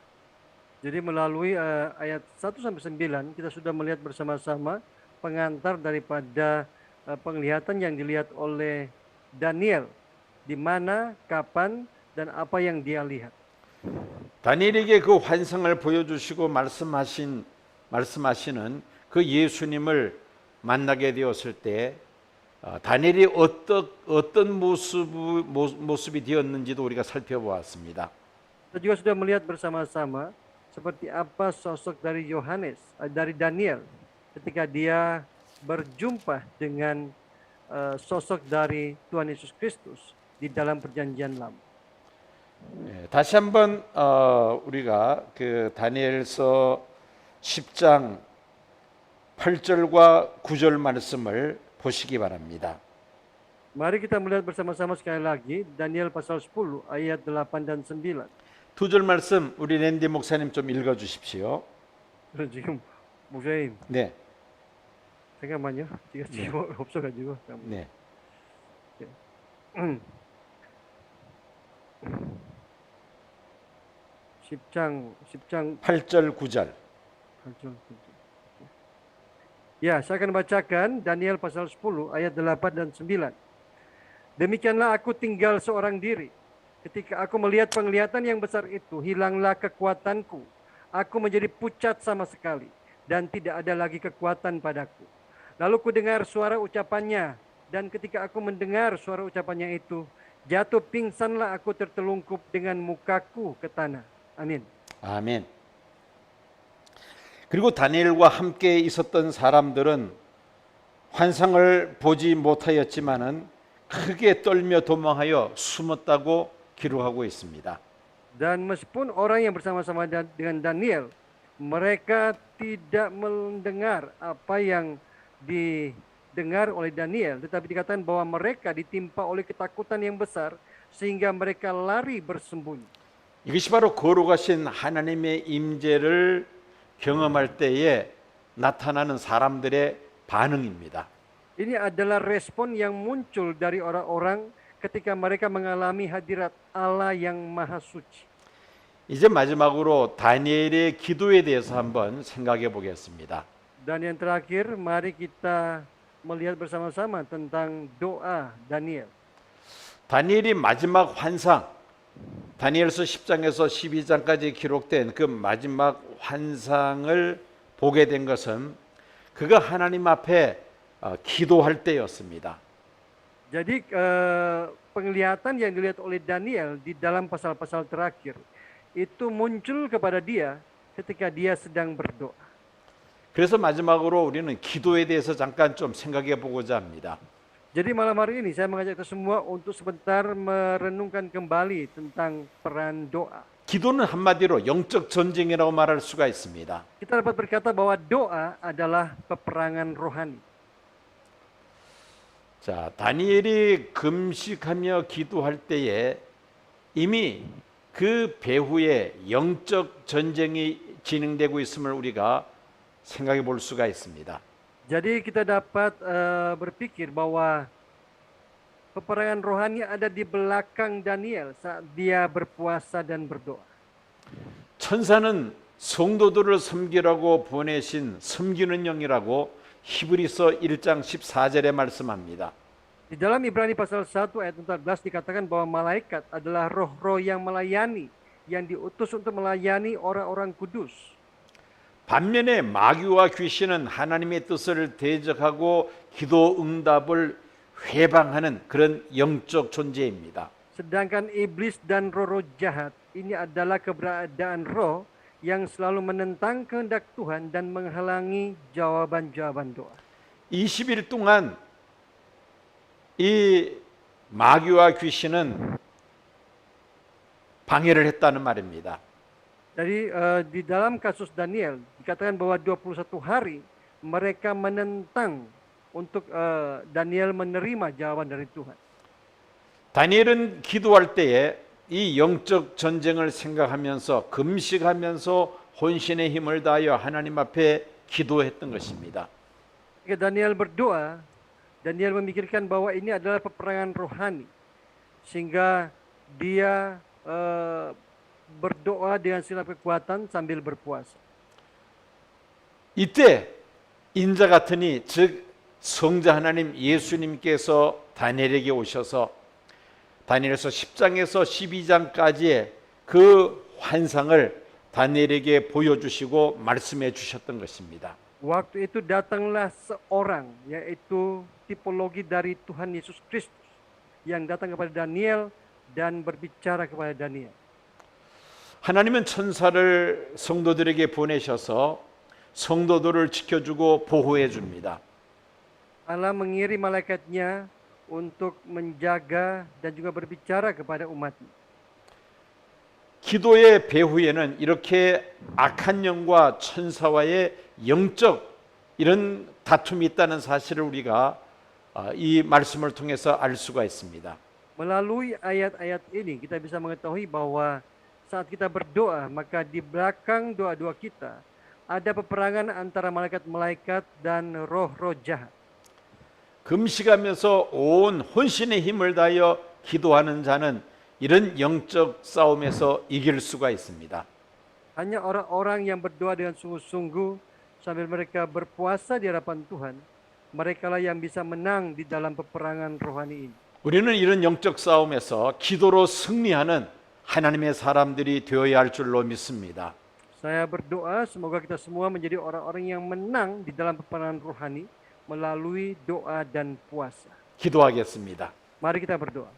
Jadi melalui ayat 1 sampai 9 kita sudah melihat bersama-sama pengantar daripada penglihatan yang dilihat oleh Daniel, di mana, kapan, dan apa yang dia lihat. 다니엘에게 그 환상을 보여주시고 말씀하시는 그 예수님을 만나게 되었을 때 다니엘이 어떤 모습이 되었는지도 우리가 살펴보았습니다. Kita juga sudah melihat bersama-sama seperti apa sosok dari dari Daniel ketika dia berjumpa dengan sosok dari Tuhan Yesus Kristus di dalam perjanjian lama. 다시 한번 우리가 그 다니엘서 10장 8절과 9절 말씀을 보시기 바랍니다. Mari kita melihat bersama-sama sekali lagi Daniel pasal 10 ayat 8 dan 9. 두 절 말씀 우리 랜디 목사님 좀 읽어 주십시오. 지금 목사님 네. 잠깐만요. 지금 없어가지고. 네. 10장 8절 9절. Ya, saya akan bacakan Daniel pasal 10 ayat 8 dan 9. Demikianlah aku tinggal seorang diri. Ketika aku melihat penglihatan yang besar itu, hilanglah kekuatanku. Aku menjadi pucat sama sekali dan tidak ada lagi kekuatan padaku. Lalu ku dengar suara ucapannya, dan ketika aku mendengar suara ucapannya itu, jatuh pingsanlah aku tertelungkup dengan mukaku ke tanah. 아멘. 아멘. 그리고 다니엘과 함께 있었던 사람들은 환상을 보지 못하였지만은 크게 떨며 도망하여 숨었다고 기록하고 있습니다. Dan meskipun orang yang bersama-sama dengan Daniel, mereka tidak mendengar apa yang didengar oleh Daniel, tetapi dikatakan bahwa mereka ditimpa oleh ketakutan yang besar sehingga mereka lari bersembunyi. 이것이 바로 거룩하신 하나님의 임재를 경험할 때에 나타나는 사람들의 반응입니다. Ini adalah respon yang muncul dari orang-orang ketika mereka mengalami hadirat Allah yang Maha Suci. 이제 마지막으로 다니엘의 기도에 대해서 한번 생각해 보겠습니다. Dan yang terakhir, mari kita melihat bersama-sama tentang doa Daniel. 다니엘이 마지막 환상, 다니엘서 10장에서 12장까지 기록된 그 마지막 환상을 보게 된 것은 그가 하나님 앞에 기도할 때였습니다. Jadi penglihatan yang dilihat oleh Daniel di dalam pasal-pasal terakhir itu muncul kepada dia ketika dia sedang berdoa. 그래서 마지막으로 우리는 기도에 대해서 잠깐 좀 생각해 보고자 합니다. Jadi malam hari ini saya mengajak kita semua untuk sebentar merenungkan kembali tentang peran doa. 기도는 한마디로 영적 전쟁이라고 말할 수가 있습니다. Kita dapat berkata bahwa doa adalah peperangan rohani. 자, 다니엘이 금식하며 기도할 때에 이미 그 배후에 영적 전쟁이 진행되고 있음을 우리가 생각해 볼 수가 있습니다. Jadi kita dapat berpikir bahwa peperangan rohani ada di belakang Daniel saat dia berpuasa dan berdoa. 천사는 성도들을 섬기라고 보내신 섬기는 영이라고 히브리서 1장 14절에 말씀합니다. Di dalam Ibrani pasal 1 ayat 14 dikatakan bahwa malaikat adalah roh-roh yang melayani, yang diutus untuk melayani orang-orang kudus. 반면에 마귀와 귀신은 하나님의 뜻을 대적하고 기도 응답을 회방하는 그런 영적 존재입니다. Sedangkan iblis dan roh-roh jahat ini adalah keberadaan roh yang selalu menentang kehendak Tuhan dan menghalangi jawaban-jawaban doa. 20일 동안 이 마귀와 귀신은 방해를 했다는 말입니다. Jadi di dalam kasus Daniel dikatakan bahwa 21 hari mereka menentang untuk Daniel menerima jawaban dari Tuhan. 다니엘은 기도할 때에 이 영적 전쟁을 생각하면서 금식하면서 혼신의 힘을 다하여 하나님 앞에 기도했던 것입니다. Ketika Daniel berdoa, Daniel memikirkan bahwa ini adalah peperangan rohani, sehingga dia berdoa dengan segala kekuatan sambil berpuasa. 이때 인자 같으니 즉 성자 하나님 예수님께서 다니엘에게 오셔서 다니엘서 10장에서 12장까지의 그 환상을 다니엘에게 보여주시고 말씀해 주셨던 것입니다. Waktu itu datanglah seorang, yaitu tipologi dari Tuhan Yesus Kristus, yang datang kepada Daniel dan berbicara kepada Daniel. 하나님은 천사를 성도들에게 보내셔서 성도들을 지켜주고 보호해 줍니다. Allah mengirim malaikatnya untuk menjaga dan juga berbicara kepada umatnya. 기도의 배후에는 이렇게 악한 영과 천사와의 영적 이런 다툼이 있다는 사실을 우리가 이 말씀을 통해서 알 수가 있습니다. Melalui ayat-ayat ini kita bisa mengetahui bahwa saat kita berdoa, maka di belakang doa-doa kita ada peperangan antara malaikat-malaikat dan roh-roh jahat. 금식하면서 온 혼신의 힘을 다하여 기도하는 자는 이런 영적 싸움에서 이길 수가 있습니다. Hanya orang-orang yang berdoa dengan sungguh-sungguh sambil mereka berpuasa di hadapan Tuhan, merekalah yang bisa menang di dalam peperangan rohani ini. 우리는 이런 영적 싸움에서 기도로 승리하는 하나님의 사람들이 되어야 할 줄로 믿습니다. Saya berdoa semoga kita semua menjadi orang-orang yang menang di dalam peperangan rohani melalui doa dan puasa. 기도하겠습니다. Mari kita berdoa.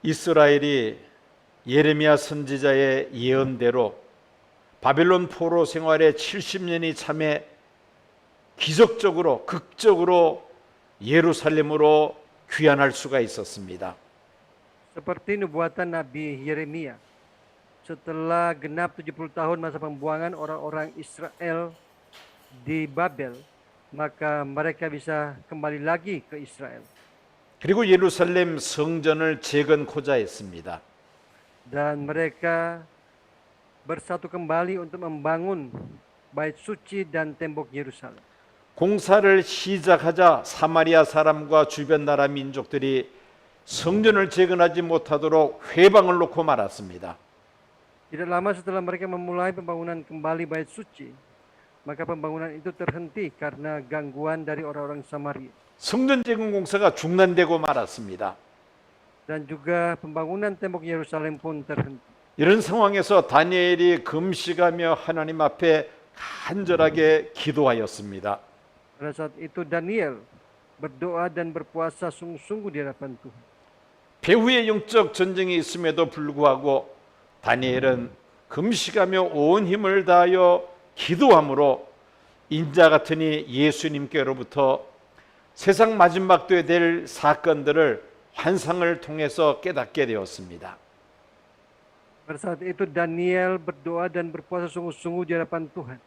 이스라엘이 예레미야 선지자의 예언대로 바벨론 포로 생활의 70년이 참에 기적적으로 극적으로 예루살렘으로 귀환할 수가 있었습니다. Seperti nubuatan Nabi Yeremia, setelah genap 70 tahun masa pembuangan orang-orang Israel di Babel, maka mereka bisa kembali lagi ke Israel. 그리고 예루살렘 성전을 재건코자 했습니다. Dan mereka bersatu kembali untuk membangun bait suci dan tembok Yerusalem. 공사를 시작하자 사마리아 사람과 주변 나라 민족들이 성전을 재건하지 못하도록 회방을 놓고 말았습니다. Tidak lama setelah mereka memulai pembangunan kembali bait suci, maka pembangunan itu terhenti karena gangguan dari orang-orang Samaria. 성전 재건 공사가 중단되고 말았습니다. Dan juga pembangunan tembok Yerusalem pun terhenti. 이런 상황에서 다니엘이 금식하며 하나님 앞에 간절하게 기도하였습니다. Pada saat itu Daniel berdoa dan berpuasa sungguh-sungguh di hadapan Tuhan. 배후의 영적 전쟁이 있음에도 불구하고 다니엘은 금식하며 온 힘을 다하여 기도함으로 인자 같으니 예수님께로부터 세상 마지막 때에 될 사건들을 환상을 통해서 깨닫게 되었습니다. Pada saat itu Daniel berdoa dan berpuasa sungguh-sungguh di hadapan Tuhan.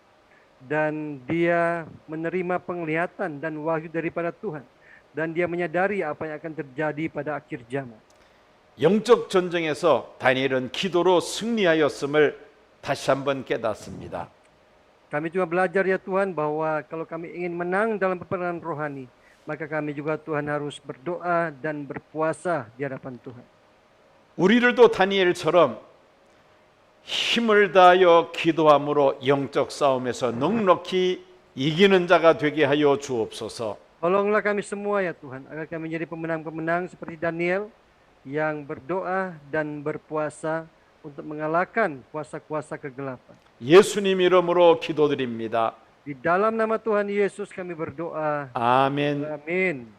Dan dia menerima penglihatan dan wahyu daripada Tuhan. Dan dia menyadari apa yang akan terjadi pada akhir zaman. 영적 전쟁에서 다니엘은 기도로 승리하였음을 다시 한번 깨닫습니다. Kami juga belajar ya Tuhan bahwa kalau kami ingin menang dalam peperangan rohani, maka kami juga Tuhan harus berdoa dan berpuasa di hadapan Tuhan. 우리들도 다니엘처럼 힘을 다하여 기도함으로 영적 싸움에서 넉넉히 이기는 자가 되게 하여 주옵소서. Tolonglah kami semua ya Tuhan, agar kami menjadi pemenang-pemenang seperti Daniel yang berdoa dan berpuasa untuk mengalahkan kuasa-kuasa kegelapan. 예수님 이름으로 기도드립니다. Di dalam nama Tuhan Yesus kami berdoa. 아멘. Amin.